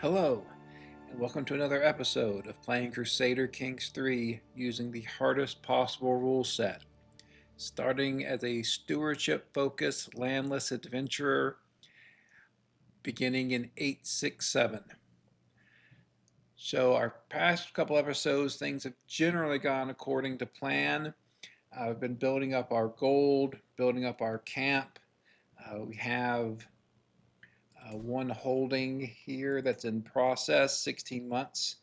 Hello, and welcome to another episode of playing Crusader Kings 3 using the hardest possible rule set. Starting as a stewardship-focused landless adventurer beginning in 867. So our past couple episodes, things have generally gone according to plan. I've been building up our gold, building up our camp. We have one holding here that's in process, 16 months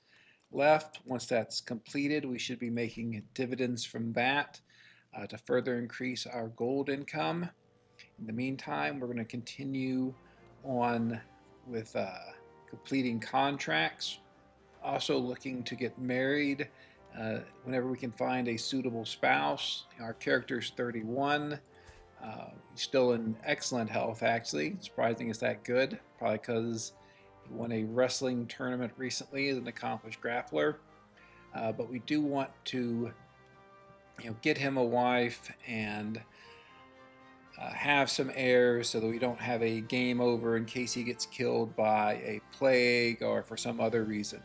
left. Once that's completed, we should be making dividends from that to further increase our gold income. In the meantime, we're going to continue on with completing contracts, also looking to get married whenever we can find a suitable spouse. Our character's 31. He's still in excellent health, actually. Surprising it's that good, probably because he won a wrestling tournament recently as an accomplished grappler. But we do want to, get him a wife and have some heirs so that we don't have a game over in case he gets killed by a plague or for some other reason.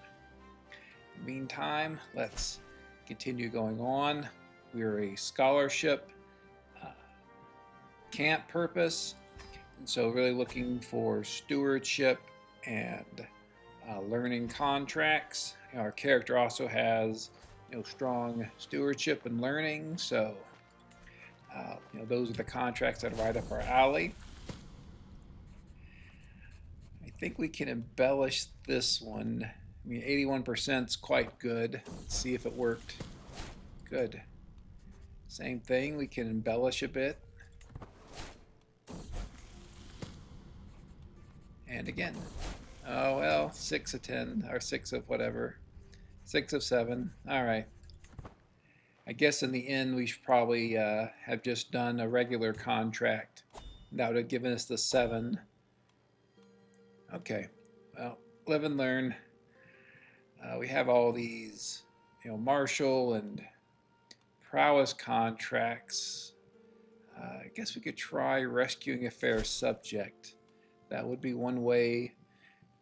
In the meantime, let's continue going on. We're a scholarship camp purpose, and so really looking for stewardship and learning contracts. Our character also has strong stewardship and learning, so those are the contracts that are right up our alley. I think we can embellish this one. I mean, 81% is quite good. Let's see if it worked. Good. Same thing, we can embellish a bit. And again, oh well, 6 of 10, or 6 of whatever. 6 of 7, alright. I guess in the end we should probably have just done a regular contract. That would have given us the 7. Okay, well, live and learn. We have all these, martial and prowess contracts. I guess we could try rescuing a fair subject. That would be one way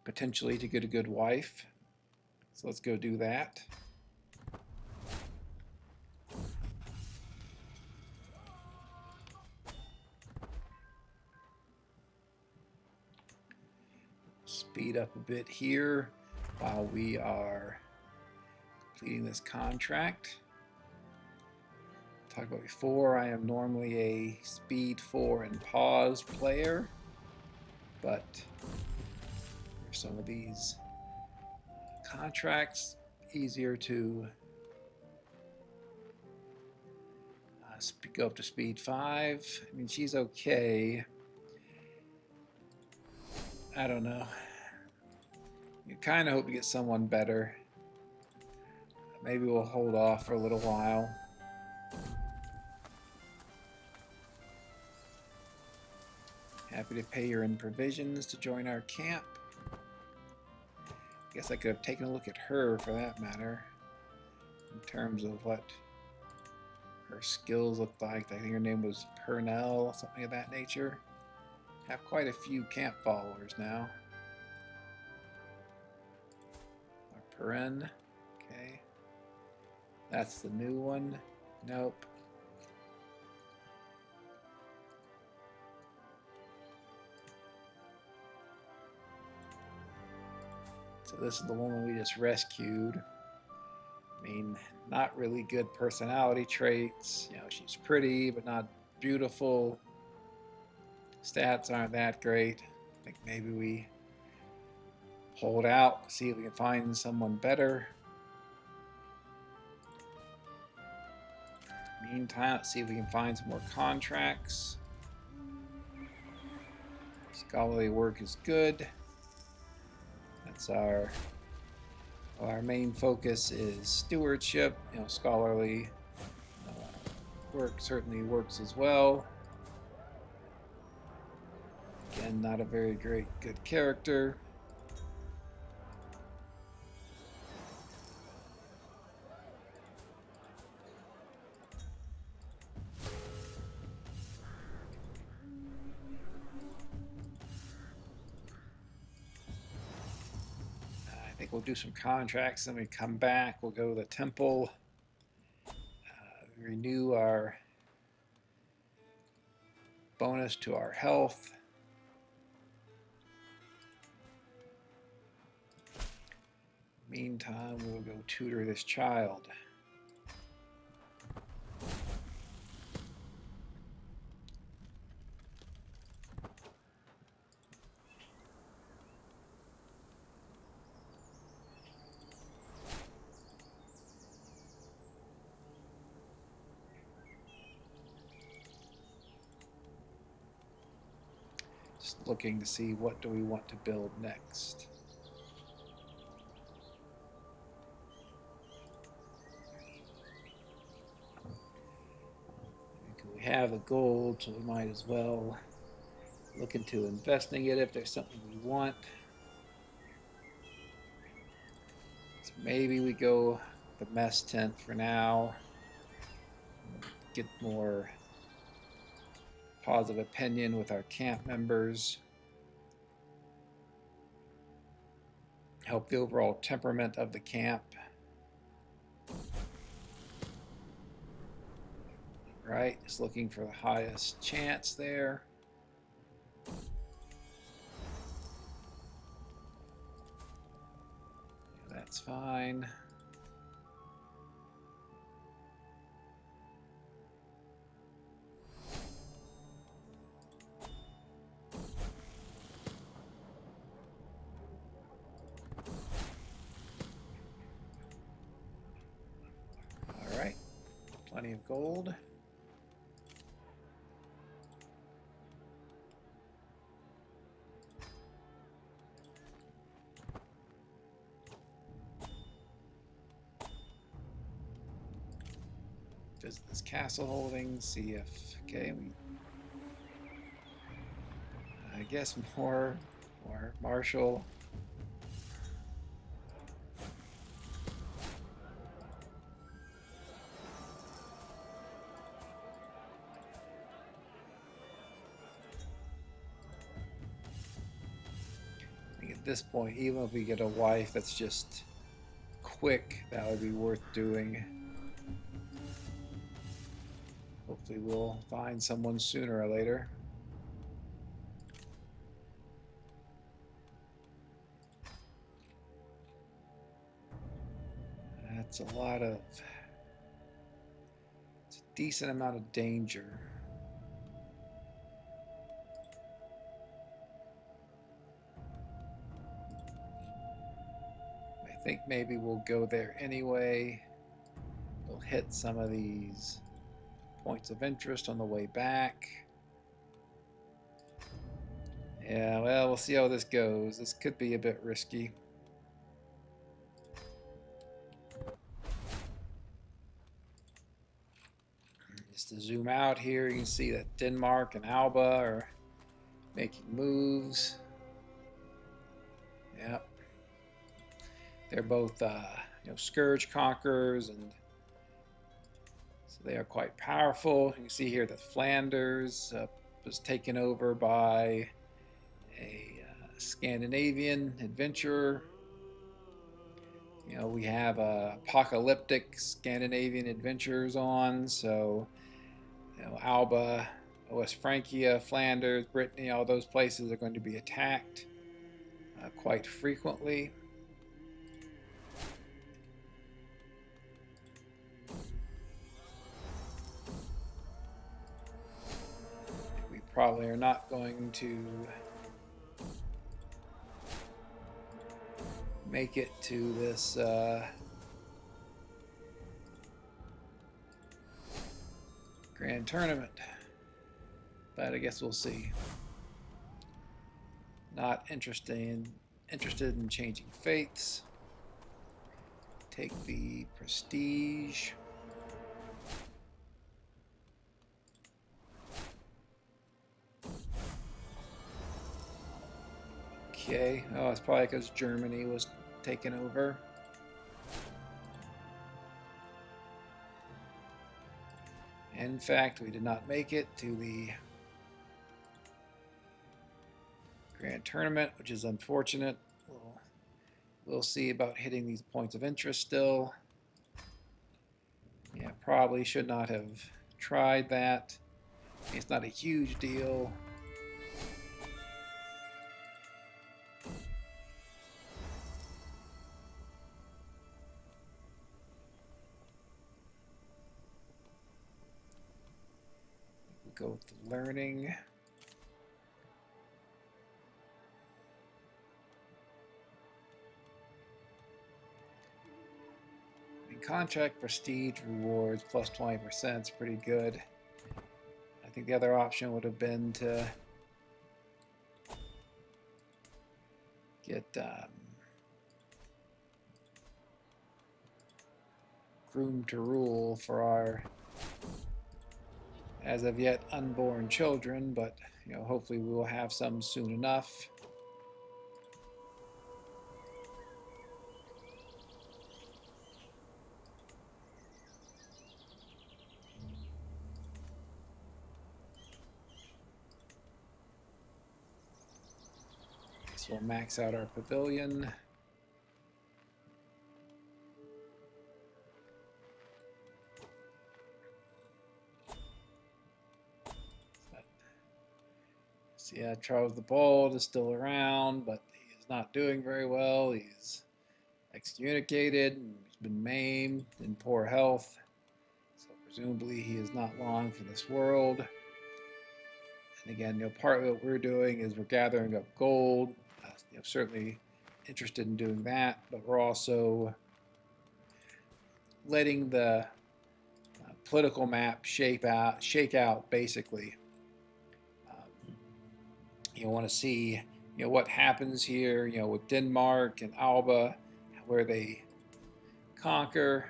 potentially to get a good wife. So let's go do that. Speed up a bit here while we are completing this contract. Talked about before, I am normally a speed 4 and pause player, but for some of these contracts, easier to go up to speed 5. I mean, she's okay. I don't know. You kind of hope to get someone better. Maybe we'll hold off for a little while. Happy to pay her in provisions to join our camp. Guess I could have taken a look at her for that matter, in terms of what her skills looked like. I think her name was Purnell, something of that nature. Have quite a few camp followers now. Or Perrin, okay. That's the new one. Nope. So this is the woman we just rescued. I mean, not really good personality traits. She's pretty, but not beautiful. Stats aren't that great. I think maybe we hold out, see if we can find someone better. Meantime, let's see if we can find some more contracts. Scholarly work is good. That's our main focus is stewardship. Scholarly work certainly works as well. Again, not a very good character. we'll do some contracts, then we come back, we'll go to the temple, renew our bonus to our health. Meantime, we'll go tutor this child. Just looking to see what do we want to build next. We have the gold, so we might as well look into investing it if there's something we want. So maybe we go the mess tent for now. Get more positive opinion with our camp members. Help the overall temperament of the camp. Right, just looking for the highest chance there. That's fine. All right, plenty of gold. Visit this castle holding, see if, okay, I guess more martial. I think at this point, even if we get a wife that's just quick, that would be worth doing. Hopefully we'll find someone sooner or later. That's a lot of, it's a decent amount of danger. I think maybe we'll go there anyway. We'll hit some of these points of interest on the way back. Yeah, well, we'll see how this goes. This could be a bit risky. Just to zoom out here, you can see that Denmark and Alba are making moves. Yep. They're both, scourge conquerors, and so they are quite powerful. You can see here that Flanders was taken over by a Scandinavian adventurer. You know, we have apocalyptic Scandinavian adventurers on, so Alba, West Francia, Flanders, Brittany, all those places are going to be attacked quite frequently. We probably are not going to make it to this grand tournament, but I guess we'll see. Not interested in changing faiths. Take the prestige. Okay, oh, it's probably because Germany was taken over. In fact, we did not make it to the grand tournament, which is unfortunate. We'll We'll see about hitting these points of interest still. Yeah, probably should not have tried that. It's not a huge deal. We'll go with the learning. Contract prestige rewards plus 20% is pretty good. I think the other option would have been to get groom to rule for our as of yet unborn children, but hopefully we will have some soon enough. So we'll max out our pavilion. So yeah, Charles the Bald is still around, but he is not doing very well. He's excommunicated, he's been maimed, in poor health. So presumably he is not long for this world. And again, part of what we're doing is we're gathering up gold. Certainly interested in doing that, but we're also letting the political map shake out basically. You want to see what happens here with Denmark and Alba, where they conquer.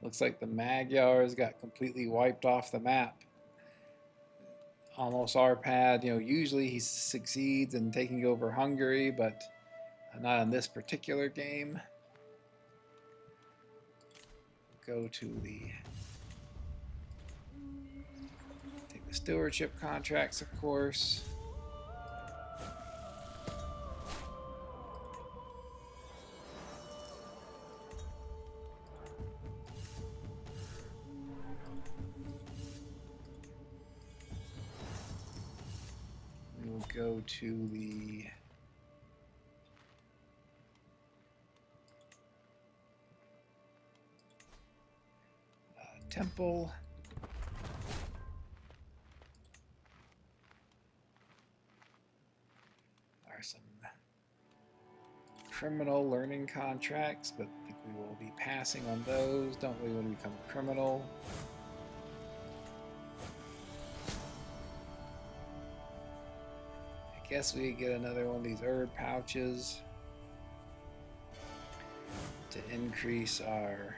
Looks like the Magyars got completely wiped off the map. Almost Arpad, usually he succeeds in taking over Hungary, but not in this particular game. Go to take the stewardship contracts, of course. We will go to the temple. There are some criminal learning contracts, but I think we will be passing on those. Don't really want to become a criminal. I guess we could get another one of these herb pouches to increase our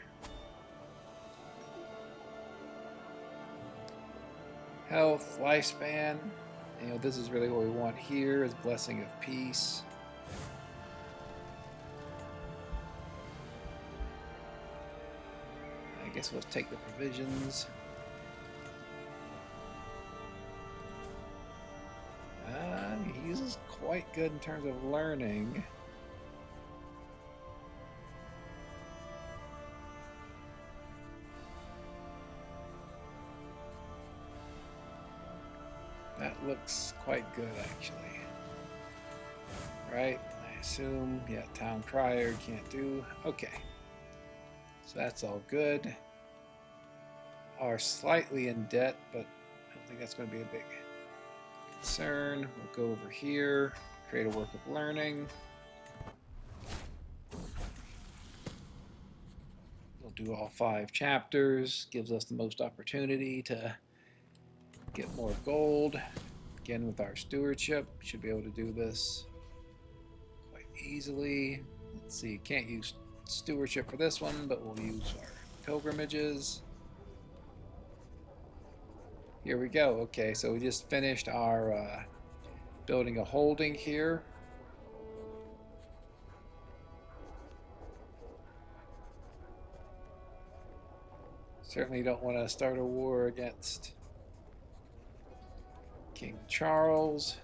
health, lifespan. This is really what we want here, is blessing of peace. I guess we'll take the provisions. He's quite good in terms of learning. That looks quite good, actually. Right? I assume, yeah, town crier can't do. Okay. So that's all good. Are slightly in debt, but I don't think that's going to be a big concern. We'll go over here, create a work of learning. We'll do all 5 chapters. Gives us the most opportunity to get more gold. Again, with our stewardship, should be able to do this quite easily. Let's see, can't use stewardship for this one, but we'll use our pilgrimages. Here we go. Okay, so we just finished our building a holding here. Certainly don't want to start a war against King Charles.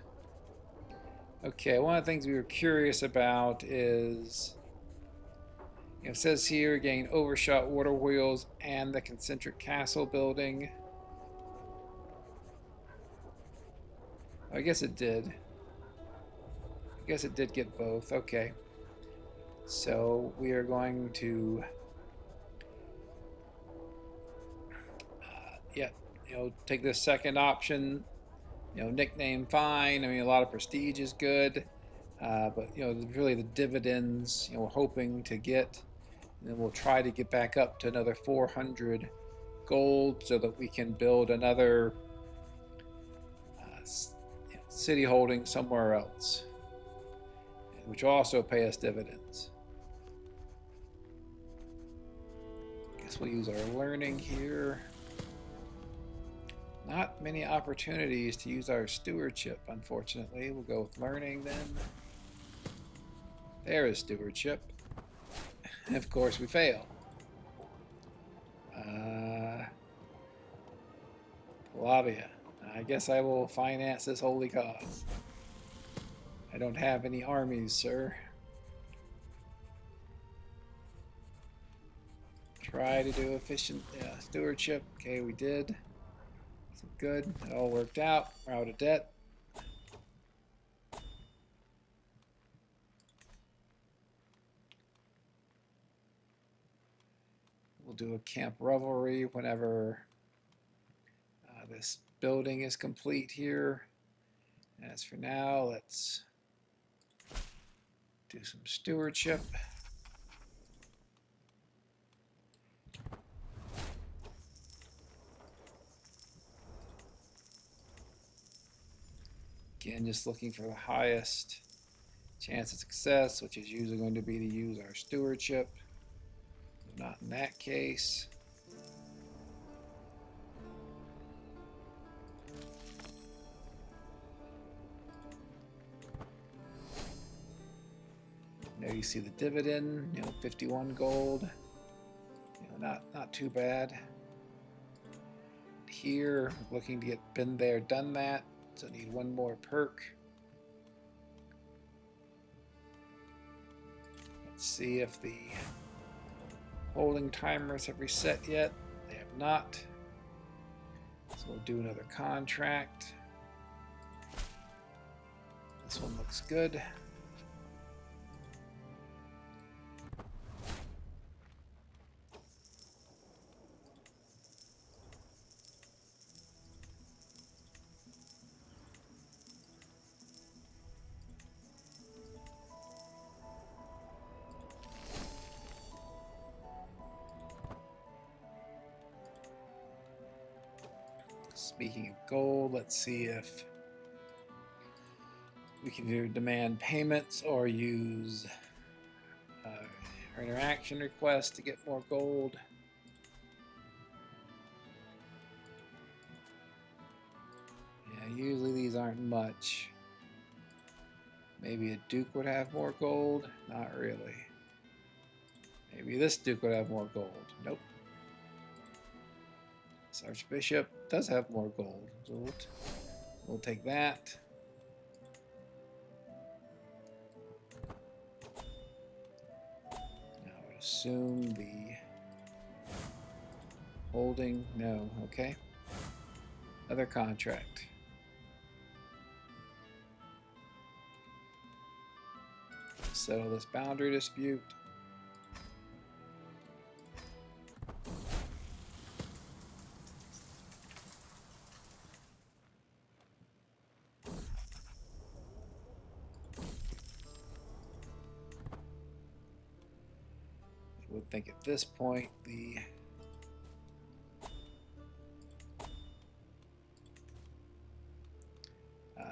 Okay, one of the things we were curious about is, it says here, gain overshot water wheels and the concentric castle building. I guess it did. I guess it did get both. Okay. So we are going to, yeah, take this second option. Nickname fine. I mean, a lot of prestige is good, but really the dividends, we're hoping to get, and then we'll try to get back up to another 400 gold so that we can build another city holding somewhere else, which will also pay us dividends. I guess we'll use our learning here. Not many opportunities to use our stewardship, unfortunately. We'll go with learning then. There is stewardship. And of course we fail. Lavia. I guess I will finance this holy cause. I don't have any armies, sir. Try to do efficient stewardship. Okay, we did. So good. It all worked out. We're out of debt. We'll do a camp revelry whenever this building is complete here. As for now, let's do some stewardship. Again, just looking for the highest chance of success, which is usually going to be to use our stewardship. Not in that case. Now you see the dividend, 51 gold. Not too bad. Here, looking to get been there, done that. So need one more perk. Let's see if the holding timers have reset yet. They have not. So we'll do another contract. This one looks good. Speaking of gold, let's see if we can do demand payments or use our interaction request to get more gold. Yeah, usually these aren't much. Maybe a duke would have more gold? Not really. Maybe this duke would have more gold. Nope. This archbishop does have more gold. So we'll take that. Now I would assume the holding, no, okay. Other contract. Settle this boundary dispute. I would think at this point the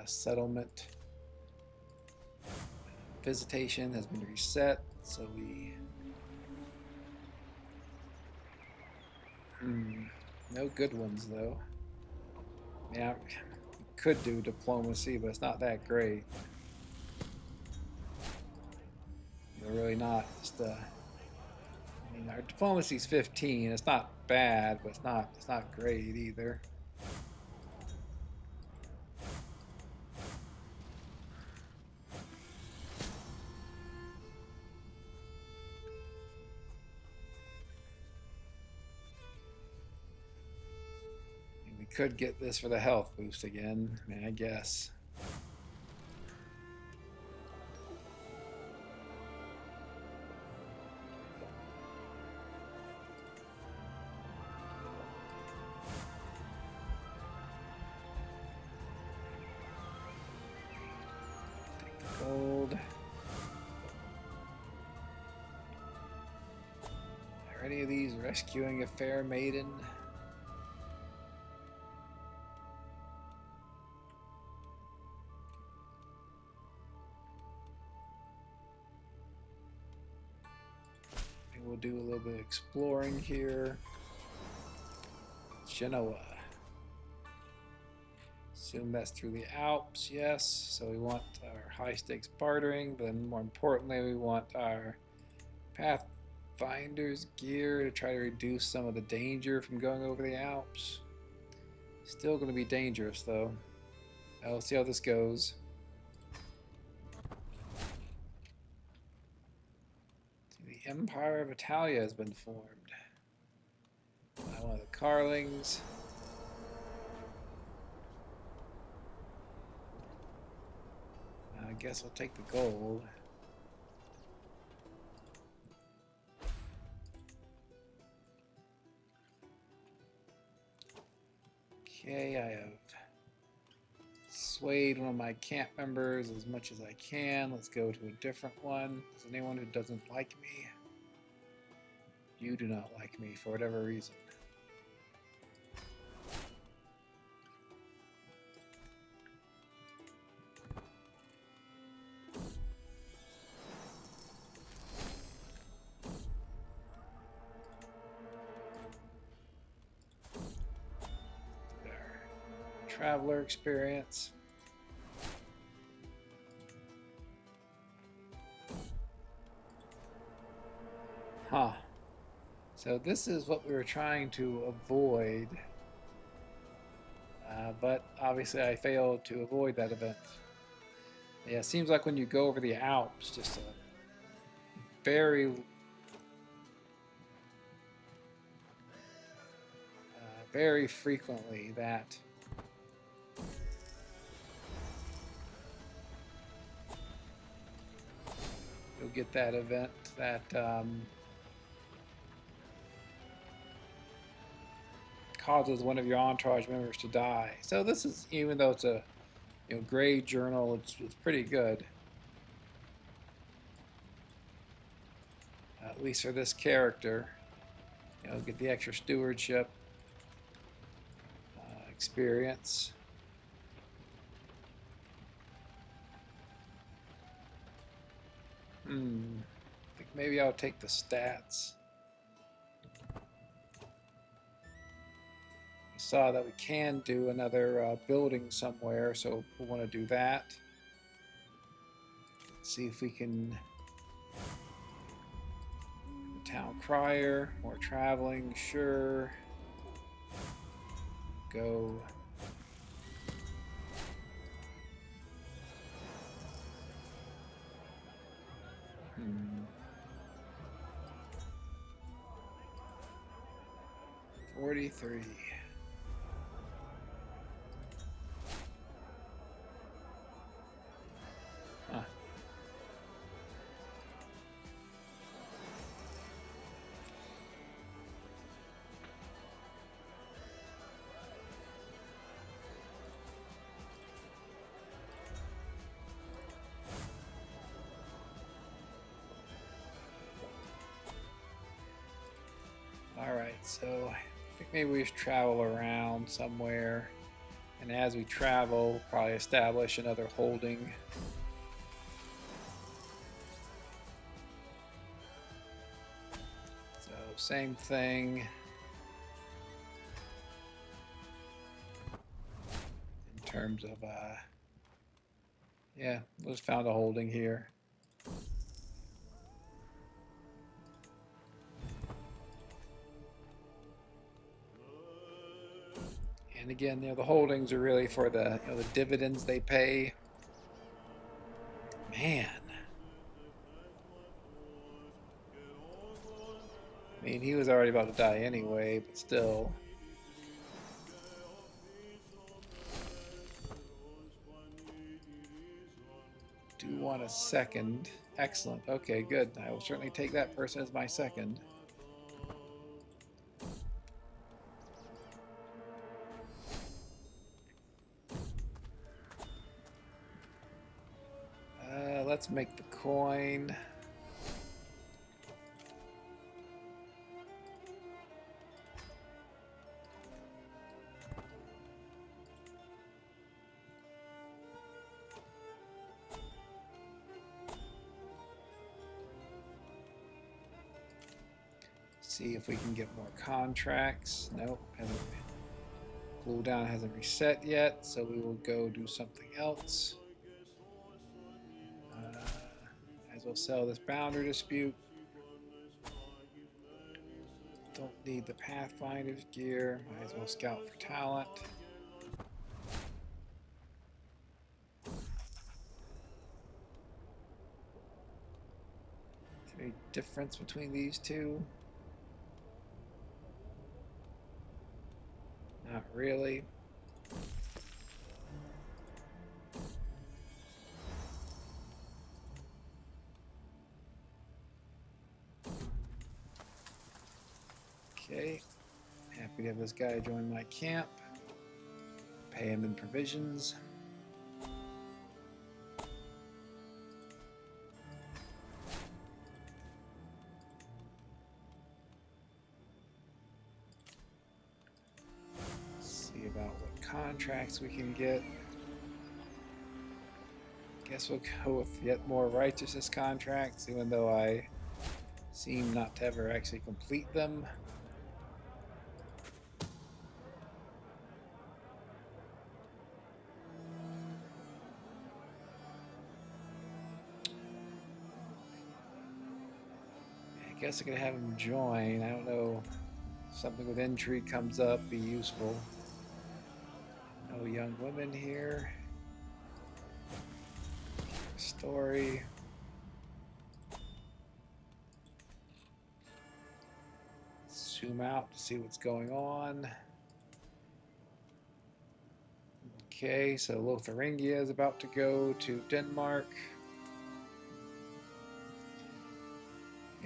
settlement visitation has been reset, so we no good ones though. Yeah, we could do diplomacy, but it's not that great. They're really not. Just I mean, our diplomacy's 15. It's not bad, but it's not great either. could get this for the health boost again, I mean, I guess. Take the gold. Are any of these rescuing a fair maiden? We'll do a little bit of exploring here. Genoa. Assume that's through the Alps, yes. So we want our high stakes bartering, but then more importantly, we want our Pathfinder's gear to try to reduce some of the danger from going over the Alps. Still going to be dangerous though. We'll see how this goes. The Empire of Italia has been formed. One of the Carlings. I guess I'll take the gold. Okay, I have swayed one of my camp members as much as I can. Let's go to a different one. Is anyone who doesn't like me? You do not like me for whatever reason. There. Traveler experience. Huh. So this is what we were trying to avoid, but obviously I failed to avoid that event. Yeah, it seems like when you go over the Alps, just a very frequently that you'll get that event that causes one of your entourage members to die. So this is, even though it's a gray journal, it's pretty good. At least for this character. Get the extra stewardship experience. I think maybe I'll take the stats. We saw that we can do another building somewhere, so we'll want to do that. Let's see if we can. Town crier, more traveling, sure. Go. 43. Huh. Alright, so I think maybe we just travel around somewhere, and as we travel, we'll probably establish another holding. So, same thing. In terms of, yeah, just found a holding here. And again, the holdings are really for the the dividends they pay. Man, I mean, he was already about to die anyway, but still. Do want a second. Excellent. Okay, good. I will certainly take that person as my second. Let's make the coin. See if we can get more contracts. Nope, hasn't. Cooldown hasn't reset yet, so we will go do something else. Might as well sell this boundary dispute. Don't need the Pathfinder's gear. Might as well scout for talent. Is there any difference between these two? Not really. Okay. Happy to have this guy join my camp. Pay him in provisions. See about what contracts we can get. Guess we'll go with yet more righteousness contracts, even though I seem not to ever actually complete them. I guess I could have him join. I don't know. Something with intrigue comes up, be useful. No young women here. Story. Zoom out to see what's going on. Okay, so Lotharingia is about to go to Denmark.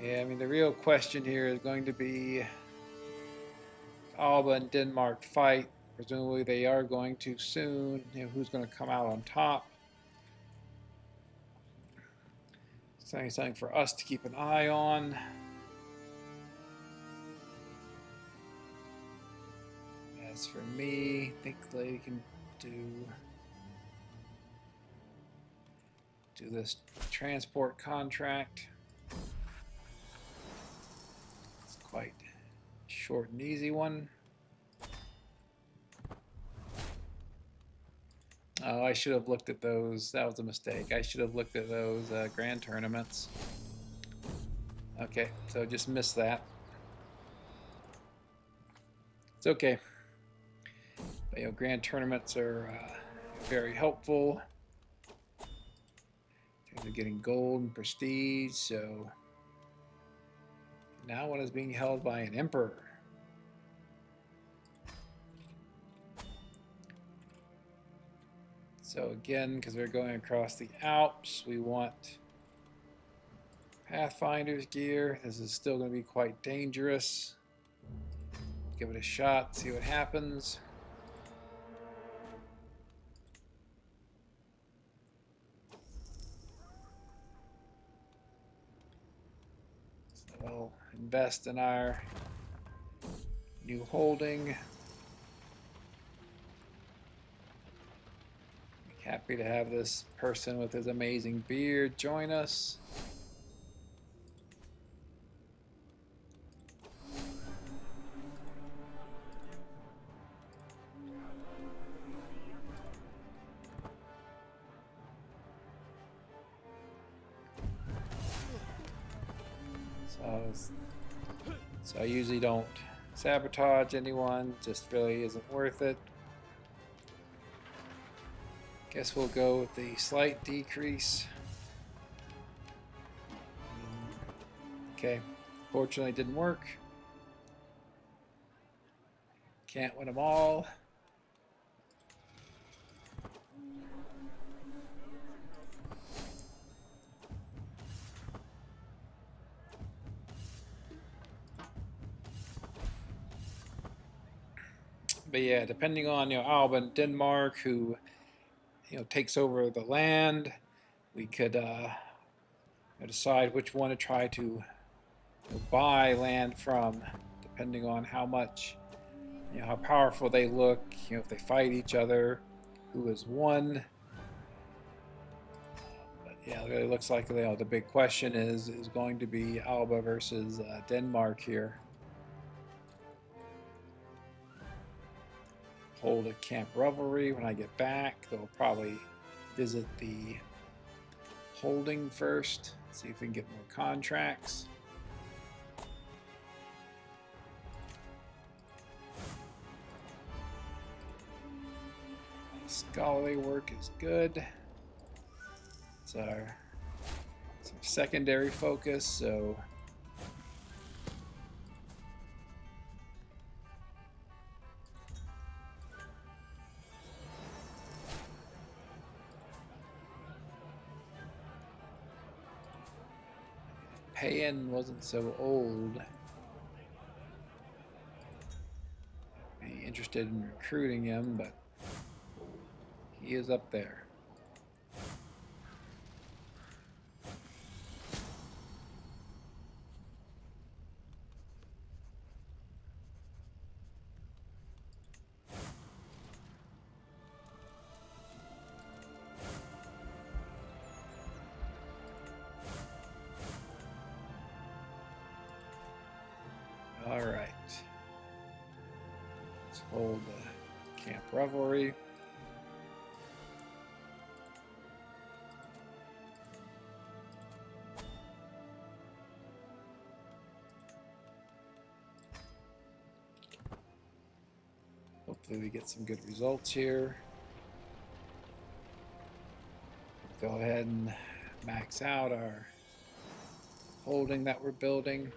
Yeah, I mean, the real question here is going to be Alba and Denmark fight. Presumably they are going to soon. You know, who's going to come out on top? Something for us to keep an eye on. As for me, I think they can do this transport contract. It's quite short and easy one. Oh, I should have looked at those. That was a mistake. I should have looked at those grand tournaments. Okay, so just missed that. It's okay. But, you know, grand tournaments are very helpful in terms of getting gold and prestige. So now one is being held by an emperor. So again, because we're going across the Alps, we want Pathfinder's gear. This is still going to be quite dangerous. Give it a shot, see what happens. So we'll invest in our new holding. Happy to have this person with his amazing beard join us. So I usually don't sabotage anyone, just really isn't worth it. Guess we'll go with the slight decrease. Okay, fortunately it didn't work. Can't win them all. But yeah, depending on Alban, Denmark, who takes over the land, we could decide which one to try to buy land from, depending on how much, how powerful they look, if they fight each other, who is one. But yeah, it really looks like the big question is going to be Alba versus Denmark here. Hold a camp revelry. When I get back, they'll probably visit the holding first, see if we can get more contracts. Scholarly work is good. It's our secondary focus, so Payan wasn't so old. I'd be interested in recruiting him, but he is up there. All right. Let's hold the camp revelry. Hopefully we get some good results here. Go ahead and max out our holding that we're building.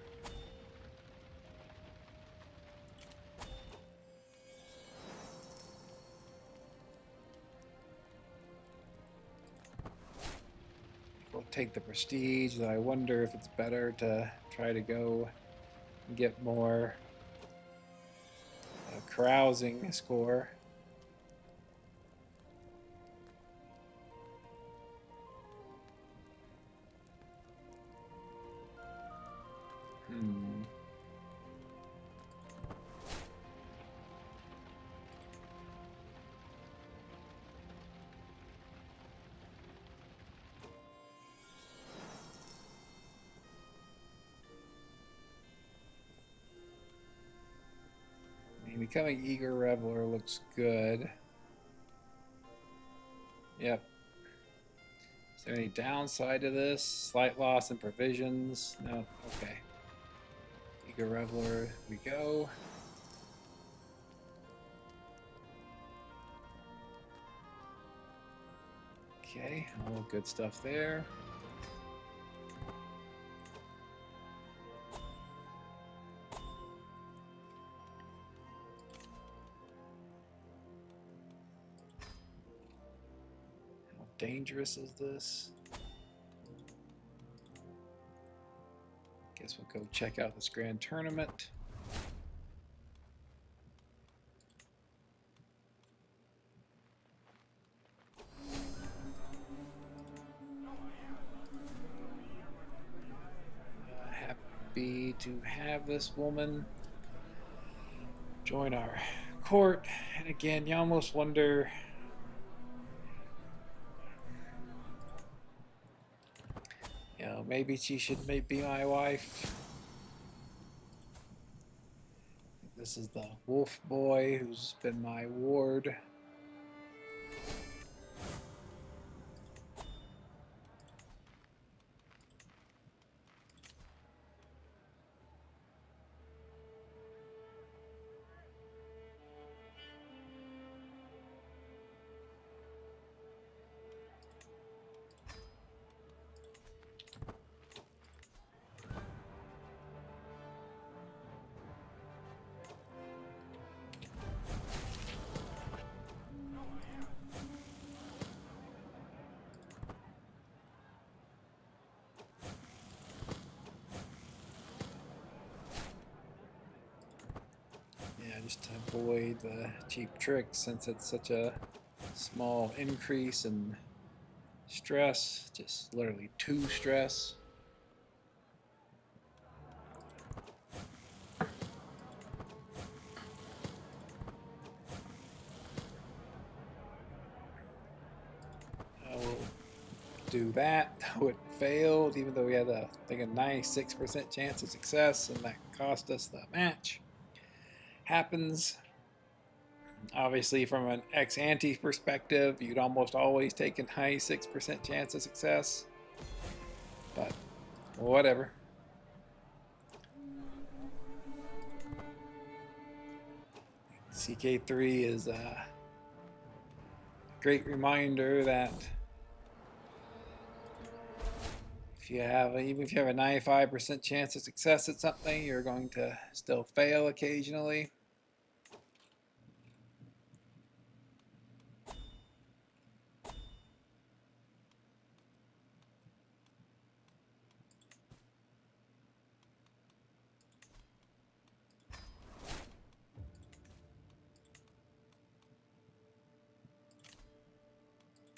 We'll take the prestige, though I wonder if it's better to try to go and get more carousing score. Becoming eager reveler looks good. Yep. Is there any downside to this? Slight loss in provisions? No. Okay. Eager reveler, we go. Okay, all good stuff there. Dangerous is this? Guess we'll go check out this grand tournament. Happy to have this woman join our court. And again, you almost wonder, maybe she should be my wife. This is the wolf boy who's been my ward. just to avoid the cheap tricks, since it's such a small increase in stress, just literally 2 stress. We'll do that, though it failed, even though we had I think a 96% chance of success, and that cost us the match. Happens. Obviously, from an ex-ante perspective, you'd almost always take a 96% chance of success, but whatever. CK3 is a great reminder that even if you have a 95% chance of success at something, you're going to still fail occasionally.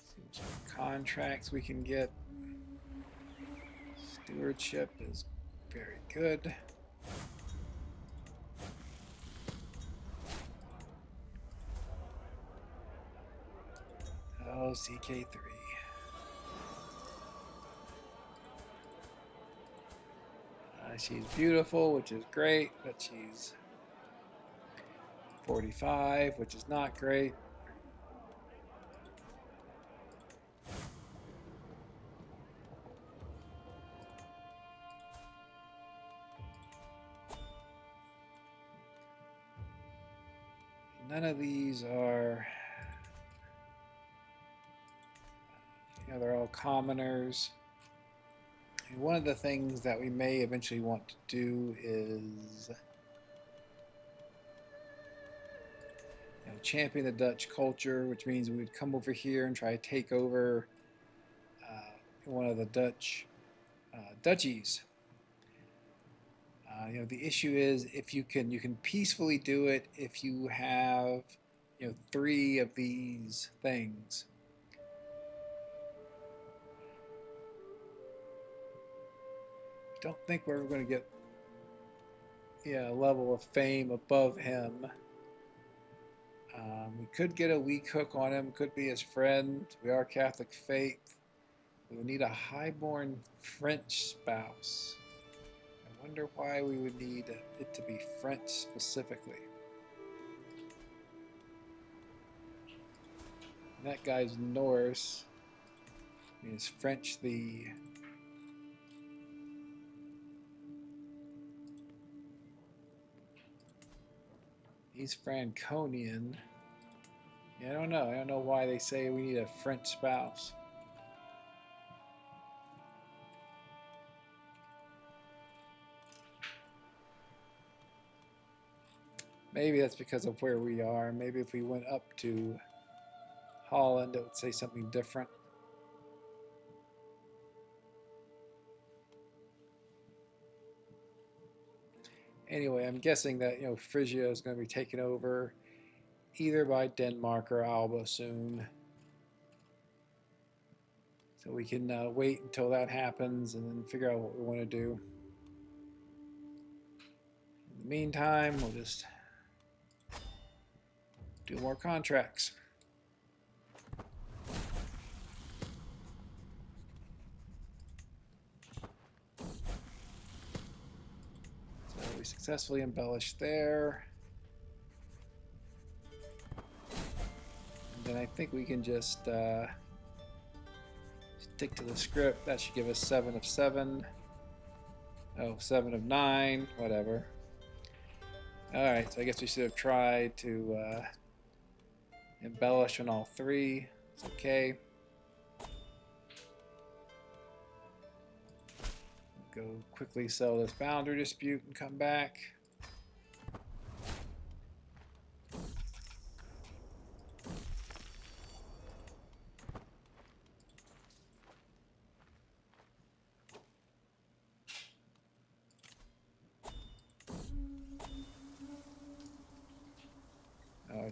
See what contracts we can get. Stewardship is very good. Oh, CK3. She's beautiful, which is great, but she's 45, which is not great. None of these are, they're all commoners. And one of the things that we may eventually want to do is champion the Dutch culture, which means we would come over here and try to take over one of the Dutch duchies. The issue is if you can peacefully do it if you have 3 of these things. Don't think we're ever going to get a level of fame above him. We could get a weak hook on him, could be his friend. We are Catholic faith. We would need a highborn French spouse. I wonder why we would need it to be French specifically. And that guy's Norse. I mean, is French the... He's Franconian. Yeah, I don't know. I don't know why they say we need a French spouse. Maybe that's because of where we are. Maybe if we went up to Holland, it would say something different. Anyway, I'm guessing that Frisia is going to be taken over either by Denmark or Alba soon. So we can wait until that happens and then figure out what we want to do. In the meantime, we'll just do more contracts. So we successfully embellished there. And then I think we can just stick to the script. That should give us 7 of 7. Oh, 7 of 9, whatever. Alright, so I guess we should have tried to embellish on all 3. It's okay. Go quickly sell this boundary dispute and come back.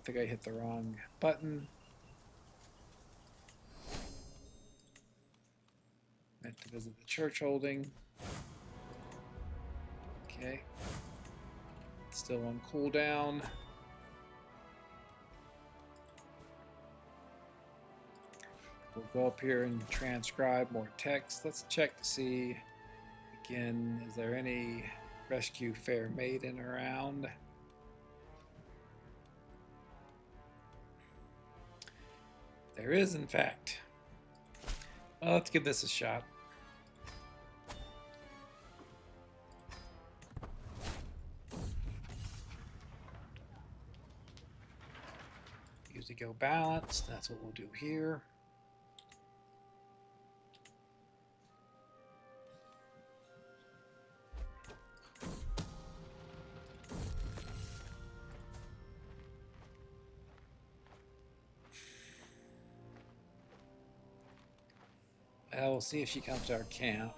think I hit the wrong button. Meant to visit the church holding. Okay. Still on cooldown. We'll go up here and transcribe more text. Let's check to see, again, is there any rescue fair maiden around? There is, in fact. Well, let's give this a shot. Use to go balanced. That's what we'll do here. We'll see if she comes to our camp.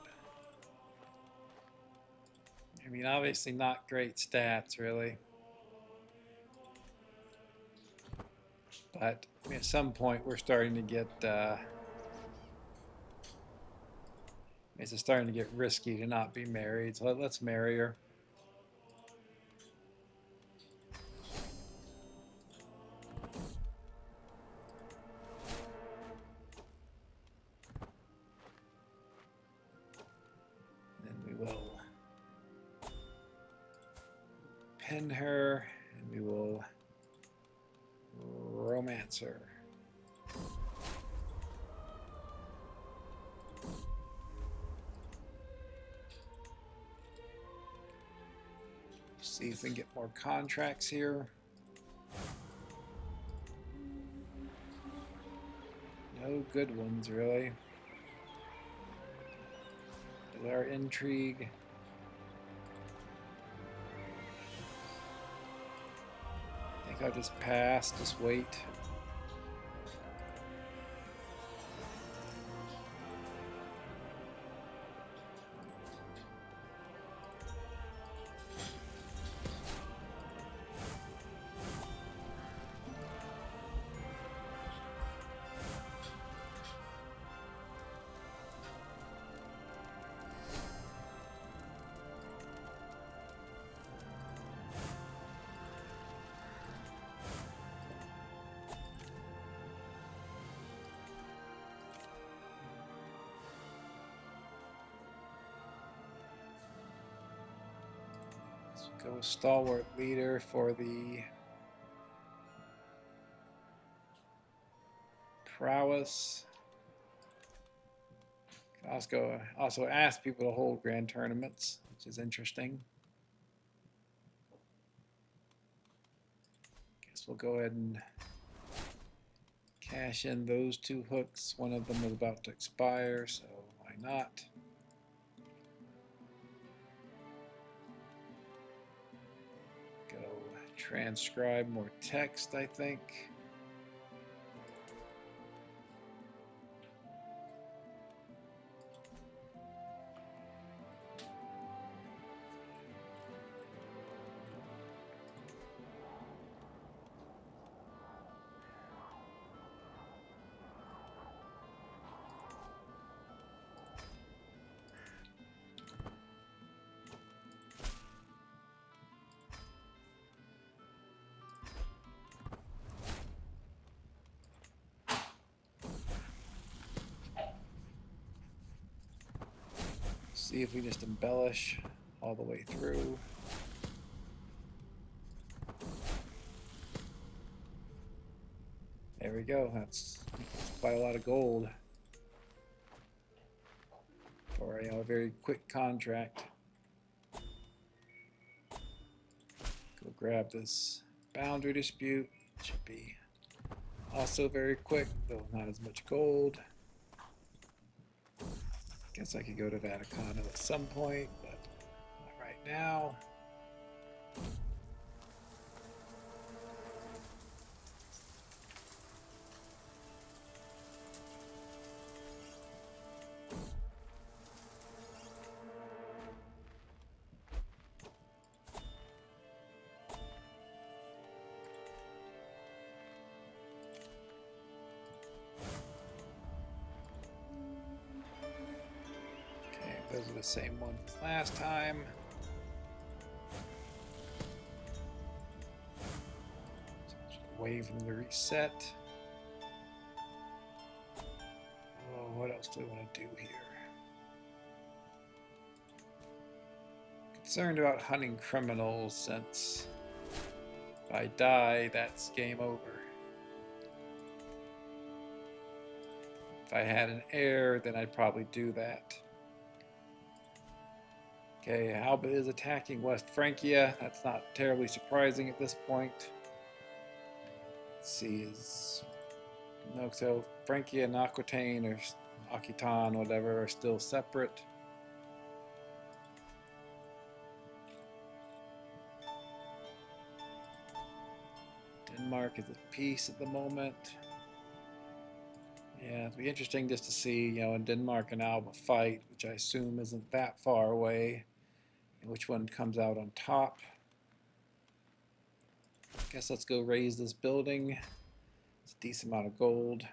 I mean, obviously not great stats, really. But I mean, at some point, we're starting to get... it's starting to get risky to not be married, so let's marry her. Pin her, and we will romance her. See if we can get more contracts here. No good ones, really. Is our intrigue? I think I'll just pass, just wait. Go stalwart leader for the prowess. Can also ask people to hold grand tournaments, which is interesting. Guess we'll go ahead and cash in those two hooks. One of them is about to expire, so why not? Transcribe more text, I think. See if we just embellish all the way through. There we go. That's quite a lot of gold for a very quick contract. Go grab this boundary dispute. Should be also very quick, though not as much gold. Guess I could go to Vaticano at some point, but not right now. those are the same ones as last time. Wait for them to reset. Oh, what else do we want to do here? Concerned about hunting criminals, since if I die, that's game over. If I had an heir, then I'd probably do that. Okay, Alba is attacking West Francia. That's not terribly surprising at this point. Let's see, no, so Francia and Aquitaine or Aquitaine, whatever, are still separate. Denmark is at peace at the moment. Yeah, it'll be interesting just to see, in Denmark and Alba fight, which I assume isn't that far away, and which one comes out on top. Guess let's go raise this building. It's a decent amount of gold.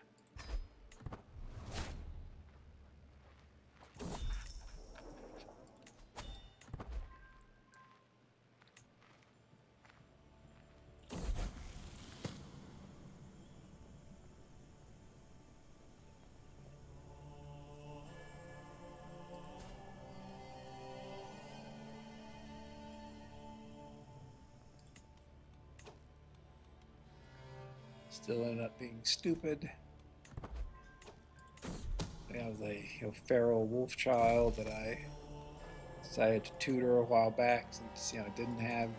Still ended up being stupid. I was a feral wolf child that I decided to tutor a while back, since didn't have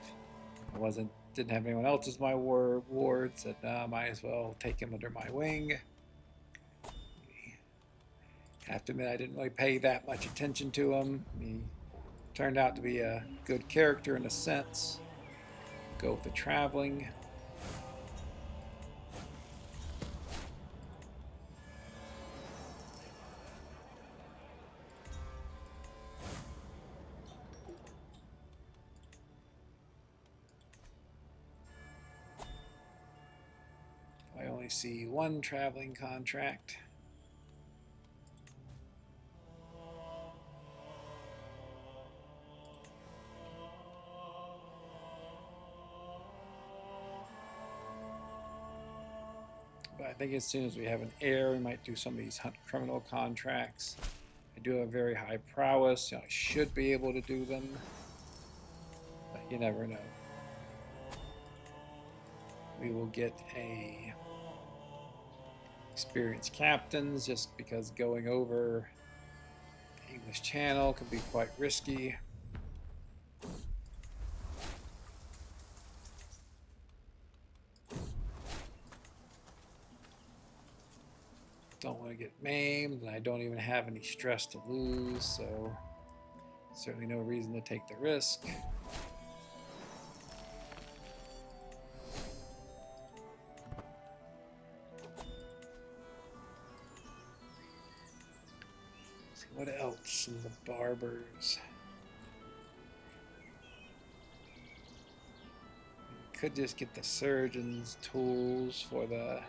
anyone else as my ward. Said might as well take him under my wing. I have to admit I didn't really pay that much attention to him. He turned out to be a good character in a sense. Go with the traveling. I only see one traveling contract. But I think as soon as we have an heir, we might do some of these hunt criminal contracts. I do have very high prowess. I should be able to do them, but you never know. We will get a experienced captains, just because going over the English Channel can be quite risky. Don't want to get maimed, and I don't even have any stress to lose, so certainly no reason to take the risk. What else in the barbers? Could just get the surgeon's tools for the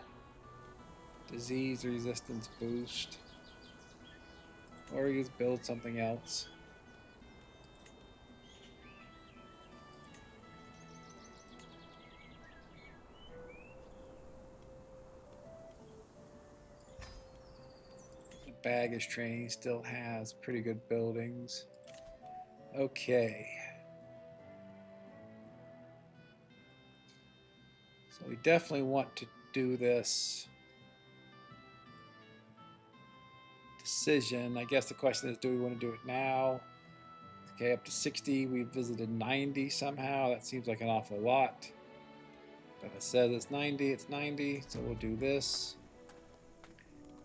disease resistance boost, or just build something else. The baggage train still has pretty good buildings. Okay. So we definitely want to do this decision. I guess the question is, do we want to do it now? Okay, up to 60. We visited 90 somehow. That seems like an awful lot. But if it says it's 90, it's 90. So we'll do this.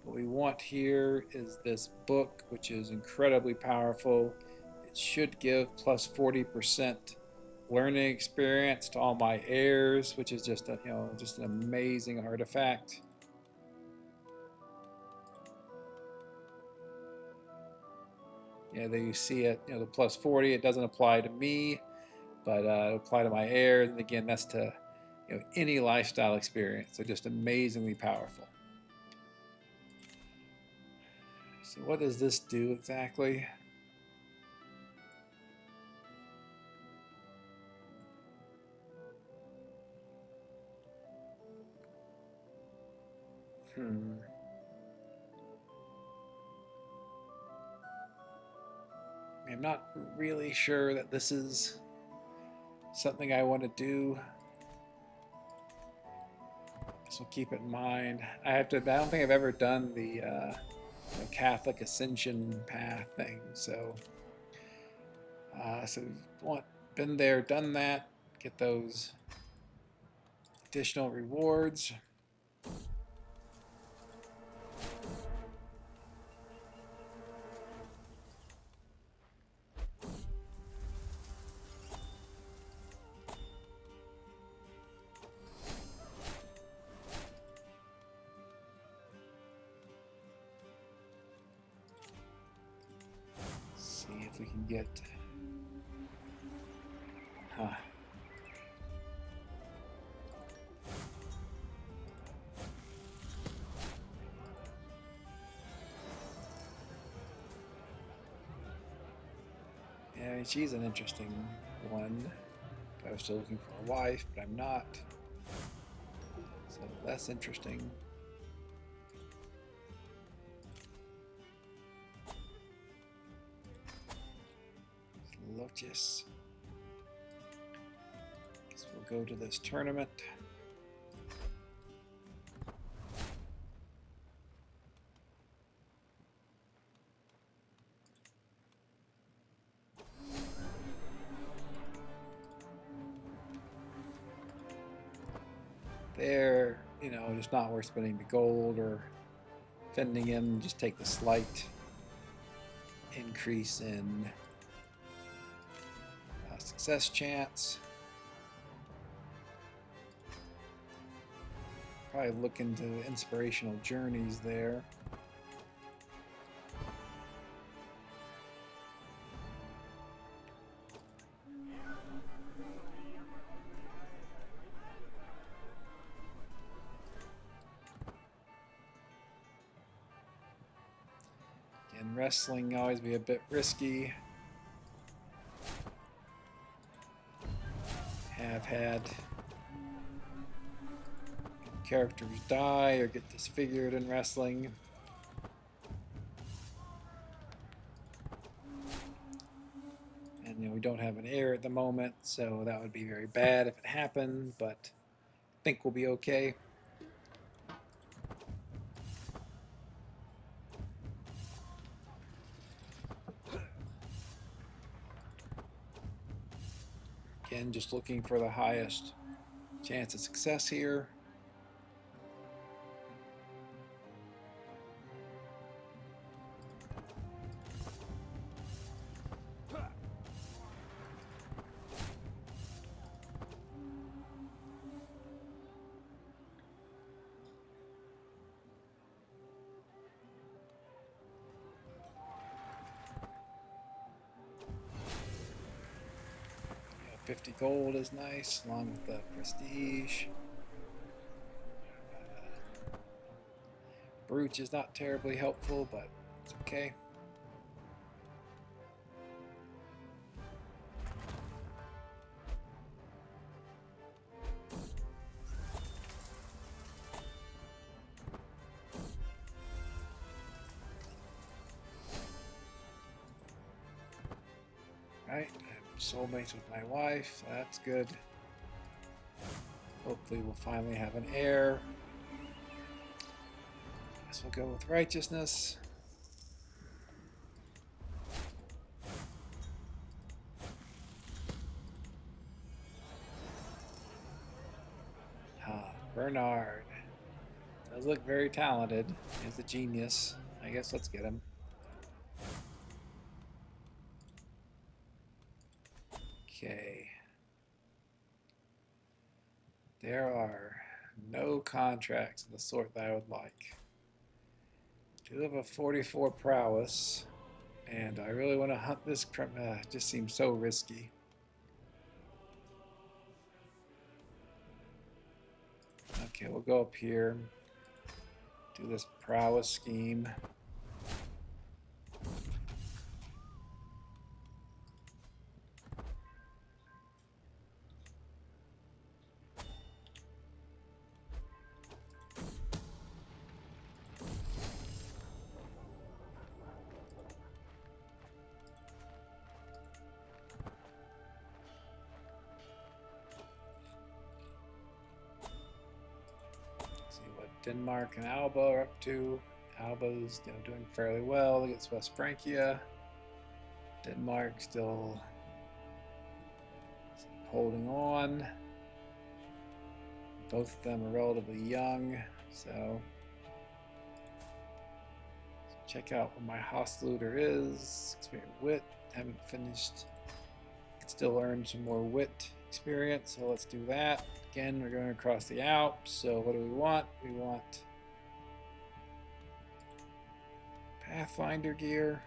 What we want here is this book, which is incredibly powerful. It should give plus 40% learning experience to all my heirs, which is just just an amazing artifact. There you see it, the plus 40. It doesn't apply to me, but it'll apply to my heirs. And again, that's to any lifestyle experience. So just amazingly powerful. So what does this do exactly? Hmm. I'm not really sure that this is something I want to do. So keep it in mind. I don't think I've ever done the Catholic Ascension path thing. So been there, done that. Get those additional rewards. See if we can get. Huh. Yeah, she's an interesting one. I was still looking for a wife, but I'm not. So less interesting. Lotus. Guess we'll go to this tournament. There, just not worth spending the gold or fending in. Just take the slight increase in success chance. Probably look into inspirational journeys there. Again, wrestling always be a bit risky. Have had characters die or get disfigured in wrestling. And we don't have an heir at the moment, so that would be very bad if it happened, but I think we'll be okay. Again, just looking for the highest chance of success here. Yeah, 50 gold is nice, along with the prestige. Brooch is not terribly helpful, but it's okay. Right, I'm soulmates with my wife, so that's good. Hopefully we'll finally have an heir. Guess we'll go with righteousness. Bernard. Does look very talented. He's a genius. I guess let's get him. Okay. There are no contracts of the sort that I would like. I do have a 44 prowess, and I really want to hunt this. It just seems so risky. Okay, we'll go up here. Do this prowess scheme. Denmark and Alba are up to. Alba's doing fairly well against West Francia. Denmark still holding on. Both of them are relatively young, so check out what my Hostluder is. Experience wit. Haven't finished. Can still earn some more wit experience, so let's do that. Again, we're going across the Alps, so what do we want? We want Pathfinder gear.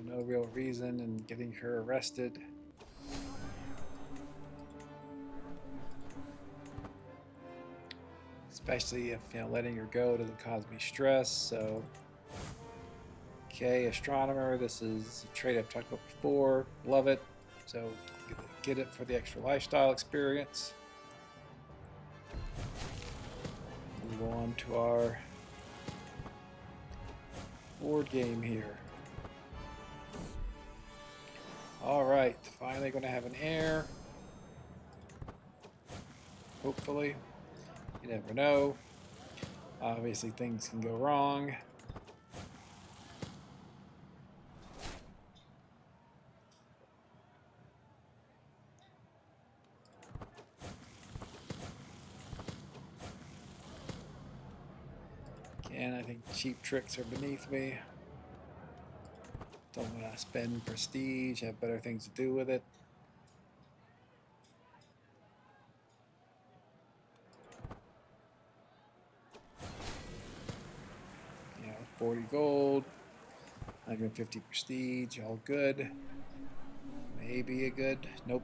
No real reason in getting her arrested. Especially if letting her go doesn't cause me stress. So, okay, astronomer. This is a trait I've talked about before. Love it. So get it for the extra lifestyle experience. Move on to our board game here. Alright, finally going to have an heir. Hopefully. You never know. Obviously things can go wrong. Again, I think cheap tricks are beneath me. Don't want to spend prestige, have better things to do with it. 40 gold, 150 prestige, all good. Maybe a good, nope.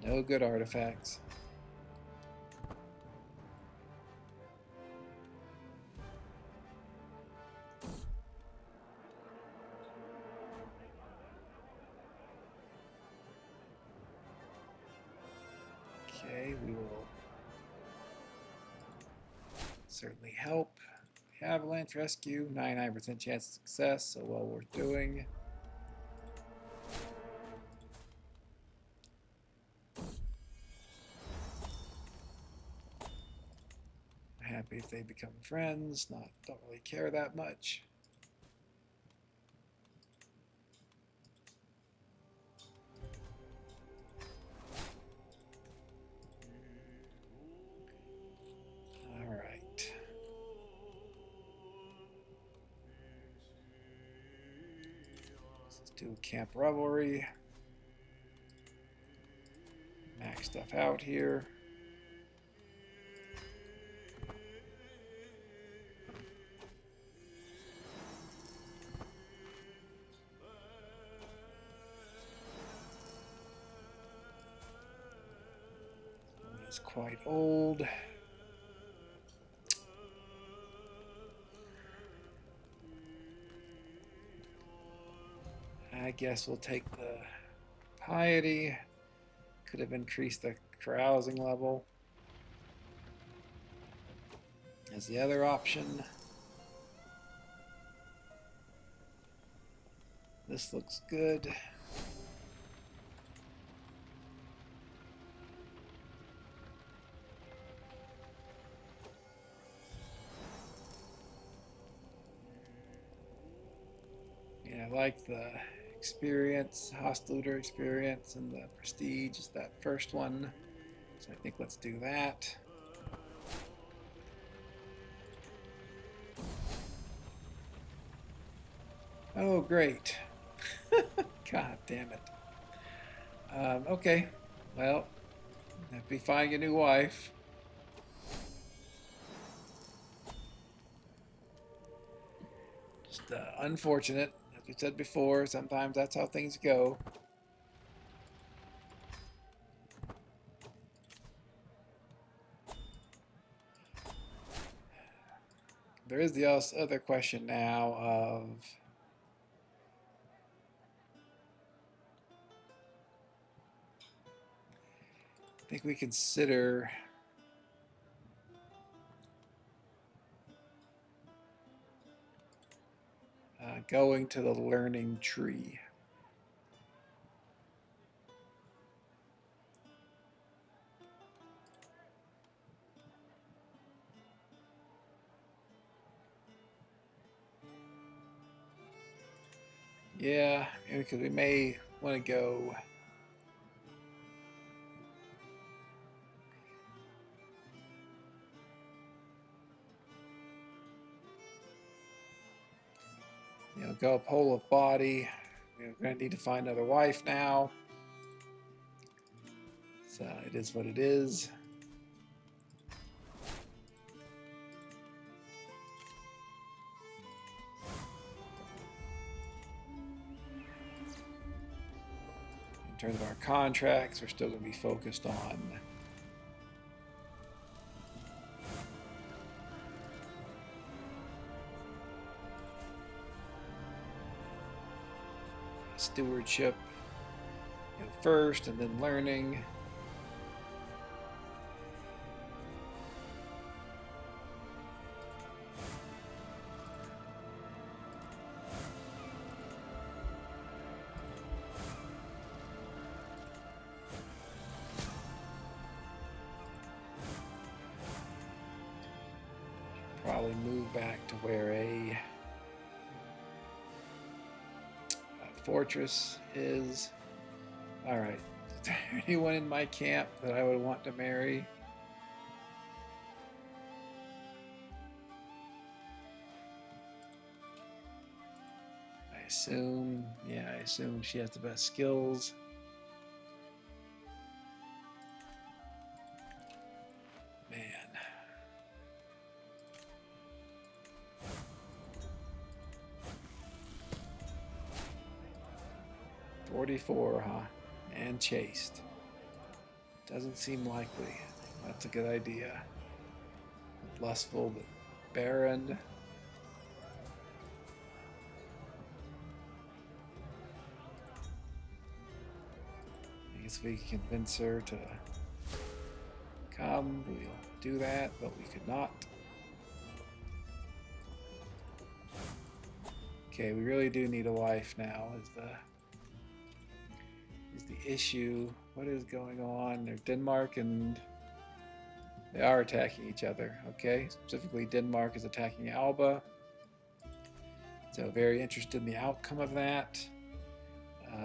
No good artifacts. Okay, we will certainly help. Avalanche rescue, 99% chance of success, so well worth doing. Happy if they become friends, don't really care that much. Do camp revelry. Max stuff out here. It's quite old. I guess we'll take the piety. Could have increased the carousing level as the other option. This looks good. Yeah, I like the experience, Hostluder experience, and the prestige is that first one. So I think let's do that. Oh, great. God damn it. Okay, well, have to be finding a new wife. Just unfortunate. As we said before, sometimes that's how things go. there is the other question now of I think we consider going to the learning tree. Yeah, because we may want to go go up whole of body. We're going to need to find another wife now. So it is what it is. In terms of our contracts, we're still going to be focused on stewardship first, and then learning. Probably move back to where a fortress is. All right. Is there anyone in my camp that I would want to marry? I assume she has the best skills. Man. 44, huh? And chaste. Doesn't seem likely. That's a good idea. Lustful but barren. I guess we can convince her to come. We'll do that, but we could not. Okay, we really do need a wife now. Is the issue? What is going on? They're Denmark and they are attacking each other. Okay, specifically Denmark is attacking Alba. So very interested in the outcome of that.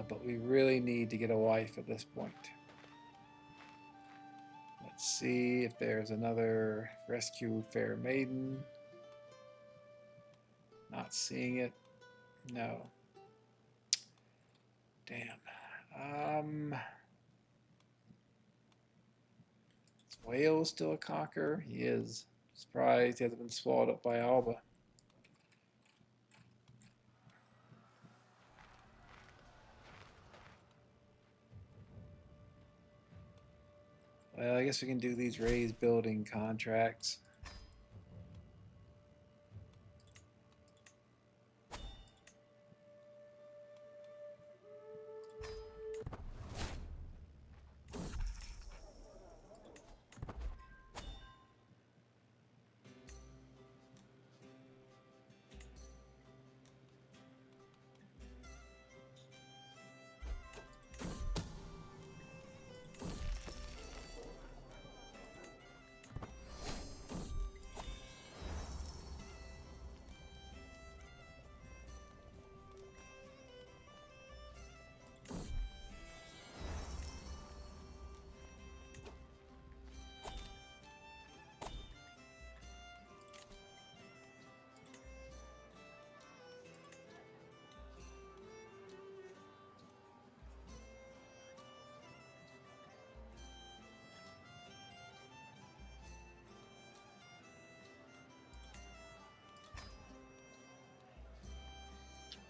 But we really need to get a wife at this point. Let's see if there's another rescue fair maiden. Not seeing it. No. Damn. Is Wales still a conqueror? He is. Surprised he hasn't been swallowed up by Alba. Well, I guess we can do these raised building contracts.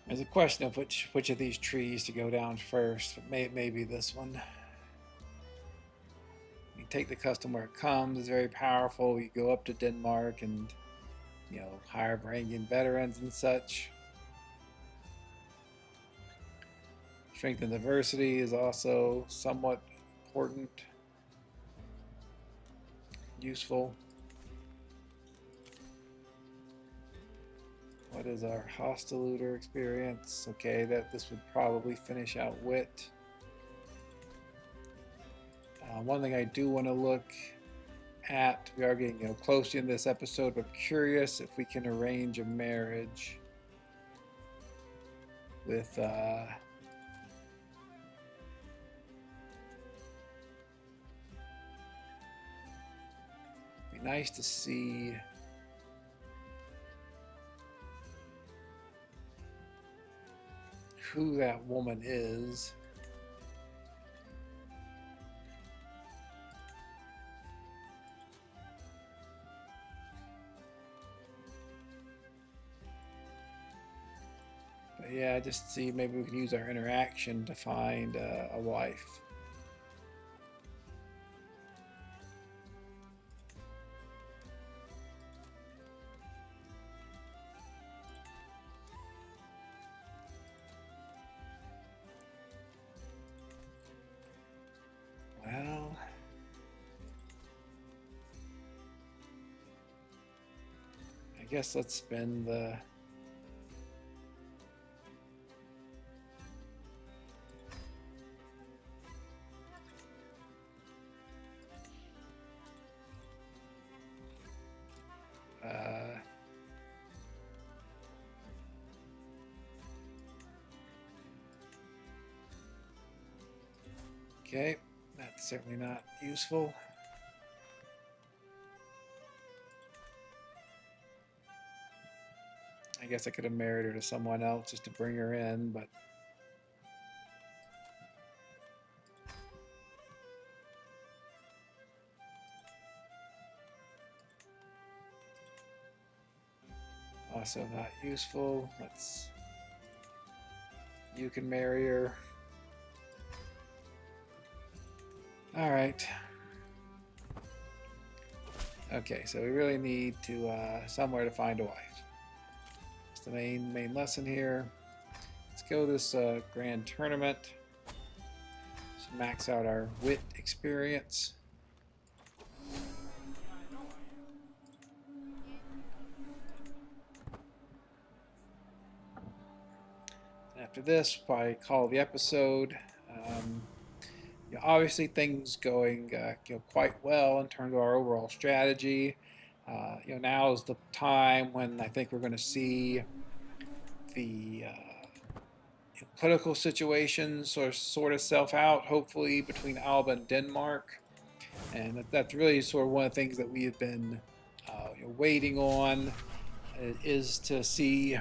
There's a question of which of these trees to go down first. Maybe this one. You take the custom where it comes. It's very powerful. You go up to Denmark and higher ranking veterans and such. Strength and diversity is also somewhat important, useful. What is our hostile looter experience? Okay, this would probably finish out wit. One thing I do want to look at, we are getting close to the end of this episode, but I'm curious if we can arrange a marriage with be nice to see who that woman is. But yeah, just see, maybe we can use our interaction to find a wife. Well, I guess let's spend the okay, that's certainly not useful. I guess I could have married her to someone else just to bring her in, but also not useful. You can marry her. All right. Okay, so we really need to somewhere to find a wife. That's the main lesson here. Let's go this grand tournament. So max out our wit experience. After this, probably call the episode. Obviously, things going quite well in terms of our overall strategy. Now is the time when I think we're going to see the political situations sort of self out, hopefully between Alba and Denmark, and that's really sort of one of the things that we have been waiting on, is to see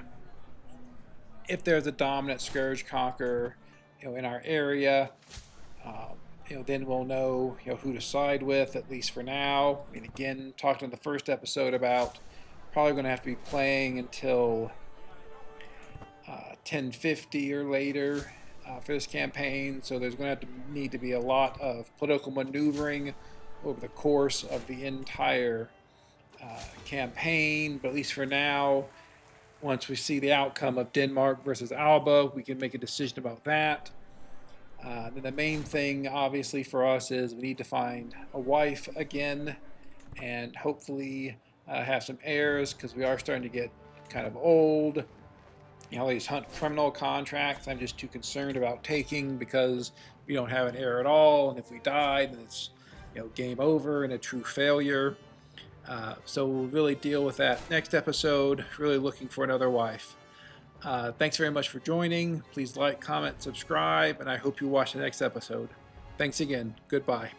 if there's a dominant scourge conqueror in our area. Then we'll know who to side with, at least for now. And again, talked in the first episode about probably going to have to be playing until 1050 or later for this campaign. So there's going to need to be a lot of political maneuvering over the course of the entire campaign. But at least for now, once we see the outcome of Denmark versus Alba, we can make a decision about that. Then the main thing, obviously, for us is we need to find a wife again, and hopefully have some heirs, because we are starting to get kind of old. All these hunt criminal contracts, I'm just too concerned about taking, because we don't have an heir at all, and if we die, then it's game over and a true failure. So we'll really deal with that next episode. Really looking for another wife. Thanks very much for joining. Please like, comment, subscribe, and I hope you watch the next episode. Thanks again. Goodbye.